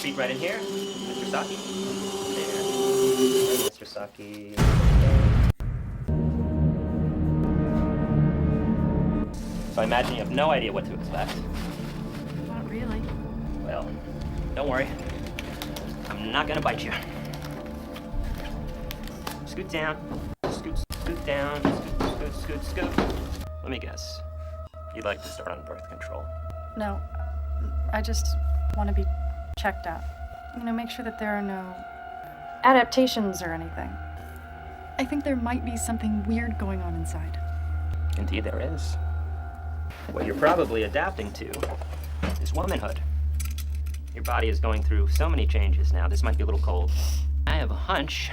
seat right in here, Mr. Saki. There. Mr. Saki. So I imagine you have no idea what to expect. Not really. Well, don't worry. I'm not gonna bite you. Scoot down. Scoot down. Scoot. Let me guess. You'd like to start on birth control. No, I just want to be checked out. Make sure that there are no adaptations or anything. I think there might be something weird going on inside. Indeed there is. What you're probably adapting to is womanhood. Your body is going through so many changes now. This might be a little cold. I have a hunch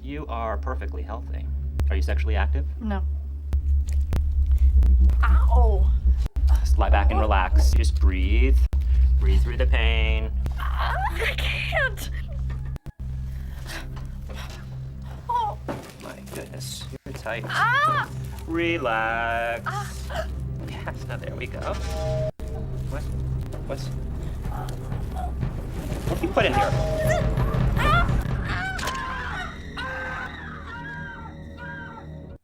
you are perfectly healthy. Are you sexually active? No. Ow! Just lie back and relax. Just breathe. Breathe through the pain. I can't! Oh. My goodness, you're tight. Ah! Relax. Yes, now there we go. What's what you put in here?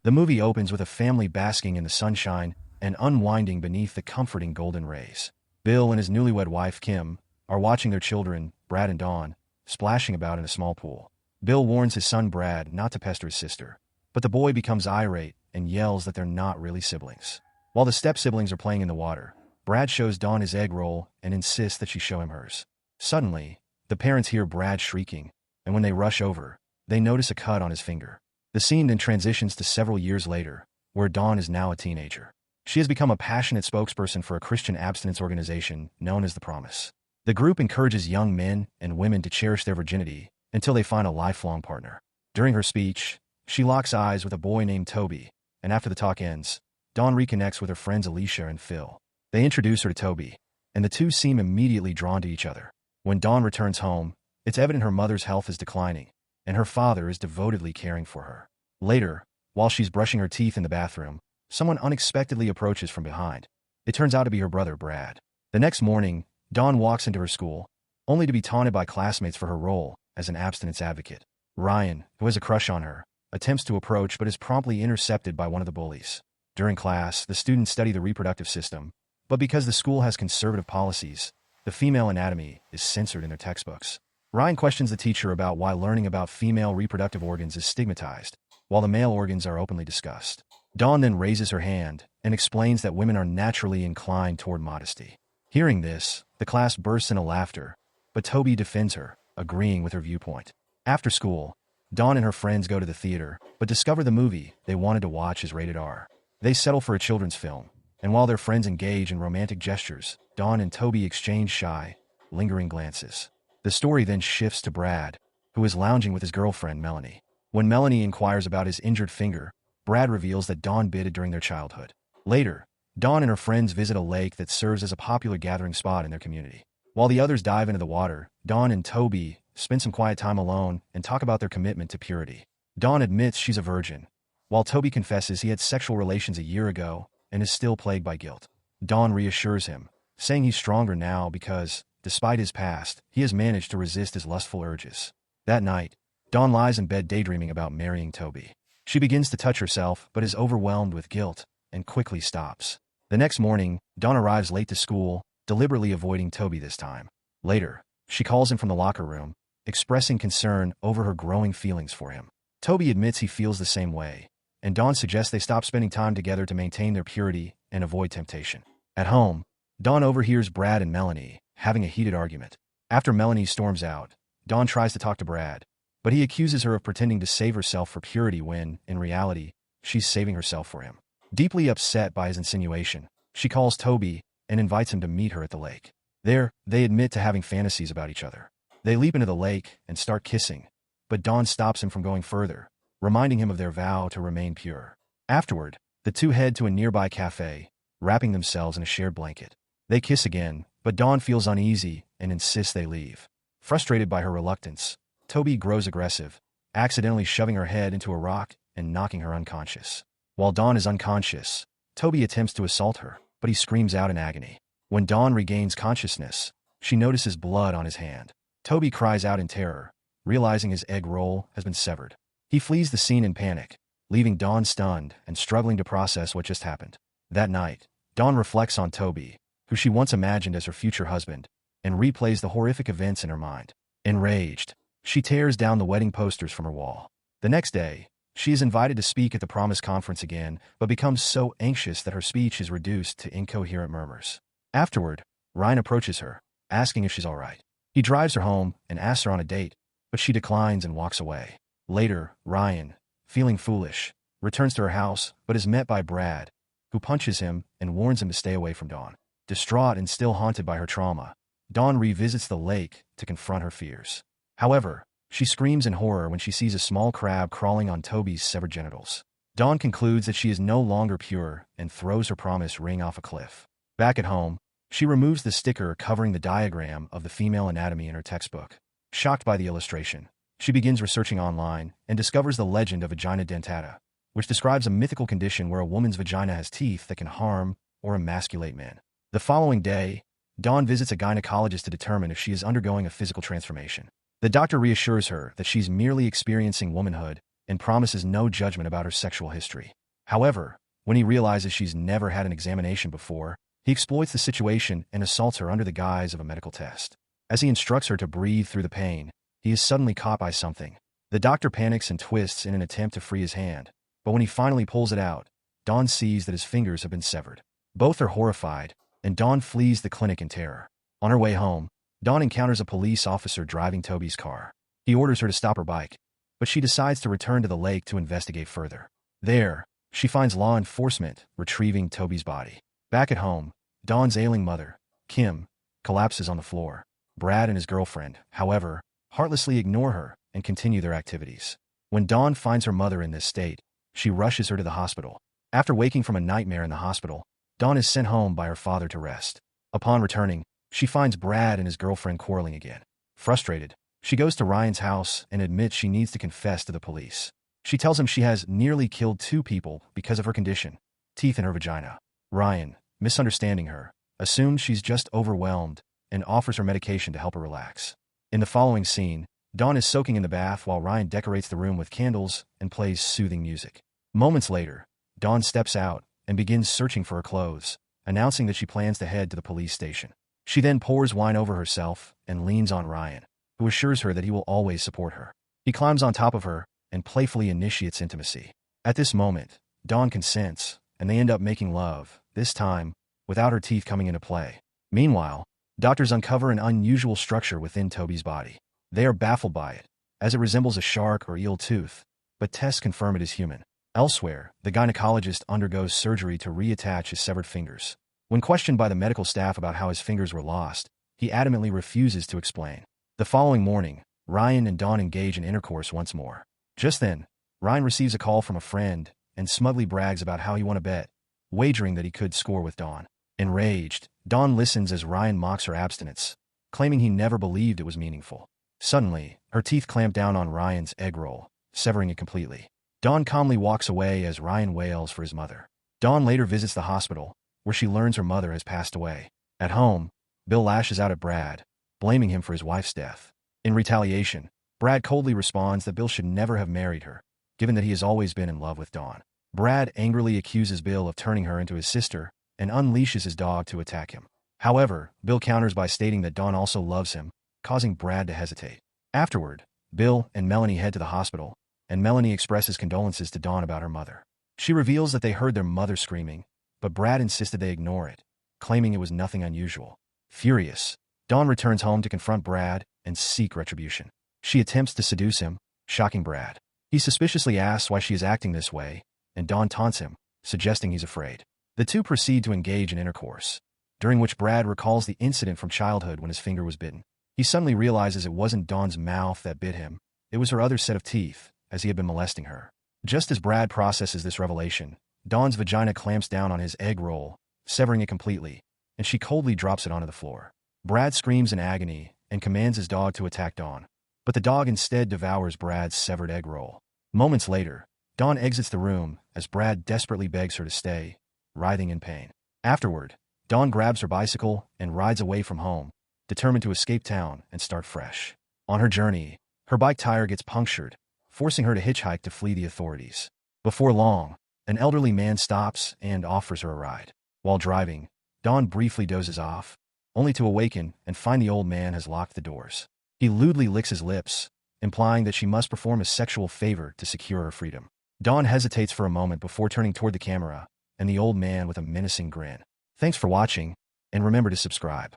The movie opens with a family basking in the sunshine and unwinding beneath the comforting golden rays. Bill and his newlywed wife, Kim, are watching their children, Brad and Dawn, splashing about in a small pool. Bill warns his son Brad not to pester his sister, but the boy becomes irate and yells that they're not really siblings. While the step-siblings are playing in the water, Brad shows Dawn his egg roll and insists that she show him hers. Suddenly, the parents hear Brad shrieking, and when they rush over, they notice a cut on his finger. The scene then transitions to several years later, where Dawn is now a teenager. She has become a passionate spokesperson for a Christian abstinence organization known as The Promise. The group encourages young men and women to cherish their virginity until they find a lifelong partner. During her speech, she locks eyes with a boy named Tobey, and after the talk ends, Dawn reconnects with her friends Alicia and Phil. They introduce her to Tobey, and the two seem immediately drawn to each other. When Dawn returns home, it's evident her mother's health is declining, and her father is devotedly caring for her. Later, while she's brushing her teeth in the bathroom, someone unexpectedly approaches from behind. It turns out to be her brother, Brad. The next morning, Dawn walks into her school, only to be taunted by classmates for her role as an abstinence advocate. Ryan, who has a crush on her, attempts to approach but is promptly intercepted by one of the bullies. During class, the students study the reproductive system, but because the school has conservative policies, the female anatomy is censored in their textbooks. Ryan questions the teacher about why learning about female reproductive organs is stigmatized, while the male organs are openly discussed. Dawn then raises her hand and explains that women are naturally inclined toward modesty. Hearing this, the class bursts into laughter, but Tobey defends her, agreeing with her viewpoint. After school, Dawn and her friends go to the theater, but discover the movie they wanted to watch is rated R. They settle for a children's film, and while their friends engage in romantic gestures, Dawn and Tobey exchange shy, lingering glances. The story then shifts to Brad, who is lounging with his girlfriend, Melanie. When Melanie inquires about his injured finger, Brad reveals that Dawn bit it during their childhood. Later, Dawn and her friends visit a lake that serves as a popular gathering spot in their community. While the others dive into the water, Dawn and Tobey spend some quiet time alone and talk about their commitment to purity. Dawn admits she's a virgin, while Tobey confesses he had sexual relations a year ago and is still plagued by guilt. Dawn reassures him, saying he's stronger now because, despite his past, he has managed to resist his lustful urges. That night, Dawn lies in bed daydreaming about marrying Tobey. She begins to touch herself but is overwhelmed with guilt and quickly stops. The next morning, Dawn arrives late to school, deliberately avoiding Tobey this time. Later, she calls him from the locker room, expressing concern over her growing feelings for him. Tobey admits he feels the same way, and Dawn suggests they stop spending time together to maintain their purity and avoid temptation. At home, Dawn overhears Brad and Melanie having a heated argument. After Melanie storms out, Dawn tries to talk to Brad, but he accuses her of pretending to save herself for purity when, in reality, she's saving herself for him. Deeply upset by his insinuation, she calls Tobey and invites him to meet her at the lake. There, they admit to having fantasies about each other. They leap into the lake and start kissing, but Dawn stops him from going further, reminding him of their vow to remain pure. Afterward, the two head to a nearby cafe, wrapping themselves in a shared blanket. They kiss again, but Dawn feels uneasy and insists they leave. Frustrated by her reluctance, Tobey grows aggressive, accidentally shoving her head into a rock and knocking her unconscious. While Dawn is unconscious, Tobey attempts to assault her, but he screams out in agony. When Dawn regains consciousness, she notices blood on his hand. Tobey cries out in terror, realizing his egg roll has been severed. He flees the scene in panic, leaving Dawn stunned and struggling to process what just happened. That night, Dawn reflects on Tobey, who she once imagined as her future husband, and replays the horrific events in her mind. Enraged, she tears down the wedding posters from her wall. The next day, she is invited to speak at the promise conference again, but becomes so anxious that her speech is reduced to incoherent murmurs. Afterward, Ryan approaches her, asking if she's all right. He drives her home and asks her on a date, but she declines and walks away. Later, Ryan, feeling foolish, returns to her house but is met by Brad, who punches him and warns him to stay away from Dawn. Distraught and still haunted by her trauma, Dawn revisits the lake to confront her fears. However, she screams in horror when she sees a small crab crawling on Tobey's severed genitals. Dawn concludes that she is no longer pure and throws her promise ring off a cliff. Back at home, she removes the sticker covering the diagram of the female anatomy in her textbook. Shocked by the illustration, she begins researching online and discovers the legend of vagina dentata, which describes a mythical condition where a woman's vagina has teeth that can harm or emasculate men. The following day, Dawn visits a gynecologist to determine if she is undergoing a physical transformation. The doctor reassures her that she's merely experiencing womanhood and promises no judgment about her sexual history. However, when he realizes she's never had an examination before, he exploits the situation and assaults her under the guise of a medical test. As he instructs her to breathe through the pain, he is suddenly caught by something. The doctor panics and twists in an attempt to free his hand, but when he finally pulls it out, Dawn sees that his fingers have been severed. Both are horrified, and Dawn flees the clinic in terror. On her way home, Dawn encounters a police officer driving Tobey's car. He orders her to stop her bike, but she decides to return to the lake to investigate further. There, she finds law enforcement retrieving Tobey's body. Back at home, Dawn's ailing mother, Kim, collapses on the floor. Brad and his girlfriend, however, heartlessly ignore her and continue their activities. When Dawn finds her mother in this state, she rushes her to the hospital. After waking from a nightmare in the hospital, Dawn is sent home by her father to rest. Upon returning, she finds Brad and his girlfriend quarreling again. Frustrated, she goes to Ryan's house and admits she needs to confess to the police. She tells him she has nearly killed 2 people because of her condition, teeth in her vagina. Ryan, misunderstanding her, assumes she's just overwhelmed and offers her medication to help her relax. In the following scene, Dawn is soaking in the bath while Ryan decorates the room with candles and plays soothing music. Moments later, Dawn steps out and begins searching for her clothes, announcing that she plans to head to the police station. She then pours wine over herself and leans on Ryan, who assures her that he will always support her. He climbs on top of her and playfully initiates intimacy. At this moment, Dawn consents, and they end up making love, this time without her teeth coming into play. Meanwhile, doctors uncover an unusual structure within Tobey's body. They are baffled by it, as it resembles a shark or eel tooth, but tests confirm it is human. Elsewhere, the gynecologist undergoes surgery to reattach his severed fingers. When questioned by the medical staff about how his fingers were lost, he adamantly refuses to explain. The following morning, Ryan and Dawn engage in intercourse once more. Just then, Ryan receives a call from a friend and smugly brags about how he won a bet, wagering that he could score with Dawn. Enraged, Dawn listens as Ryan mocks her abstinence, claiming he never believed it was meaningful. Suddenly, her teeth clamp down on Ryan's egg roll, severing it completely. Dawn calmly walks away as Ryan wails for his mother. Dawn later visits the hospital, where she learns her mother has passed away. At home, Bill lashes out at Brad, blaming him for his wife's death. In retaliation, Brad coldly responds that Bill should never have married her, given that he has always been in love with Dawn. Brad angrily accuses Bill of turning her into his sister and unleashes his dog to attack him. However, Bill counters by stating that Dawn also loves him, causing Brad to hesitate. Afterward, Bill and Melanie head to the hospital, and Melanie expresses condolences to Dawn about her mother. She reveals that they heard their mother screaming, but Brad insisted they ignore it, claiming it was nothing unusual. Furious, Dawn returns home to confront Brad and seek retribution. She attempts to seduce him, shocking Brad. He suspiciously asks why she is acting this way, and Dawn taunts him, suggesting he's afraid. The two proceed to engage in intercourse, during which Brad recalls the incident from childhood when his finger was bitten. He suddenly realizes it wasn't Dawn's mouth that bit him, it was her other set of teeth, as he had been molesting her. Just as Brad processes this revelation, Dawn's vagina clamps down on his egg roll, severing it completely, and she coldly drops it onto the floor. Brad screams in agony and commands his dog to attack Dawn, but the dog instead devours Brad's severed egg roll. Moments later, Dawn exits the room as Brad desperately begs her to stay, writhing in pain. Afterward, Dawn grabs her bicycle and rides away from home, determined to escape town and start fresh. On her journey, her bike tire gets punctured, forcing her to hitchhike to flee the authorities. Before long, an elderly man stops and offers her a ride. While driving, Dawn briefly dozes off, only to awaken and find the old man has locked the doors. He lewdly licks his lips, implying that she must perform a sexual favor to secure her freedom. Dawn hesitates for a moment before turning toward the camera and the old man with a menacing grin. Thanks for watching, and remember to subscribe.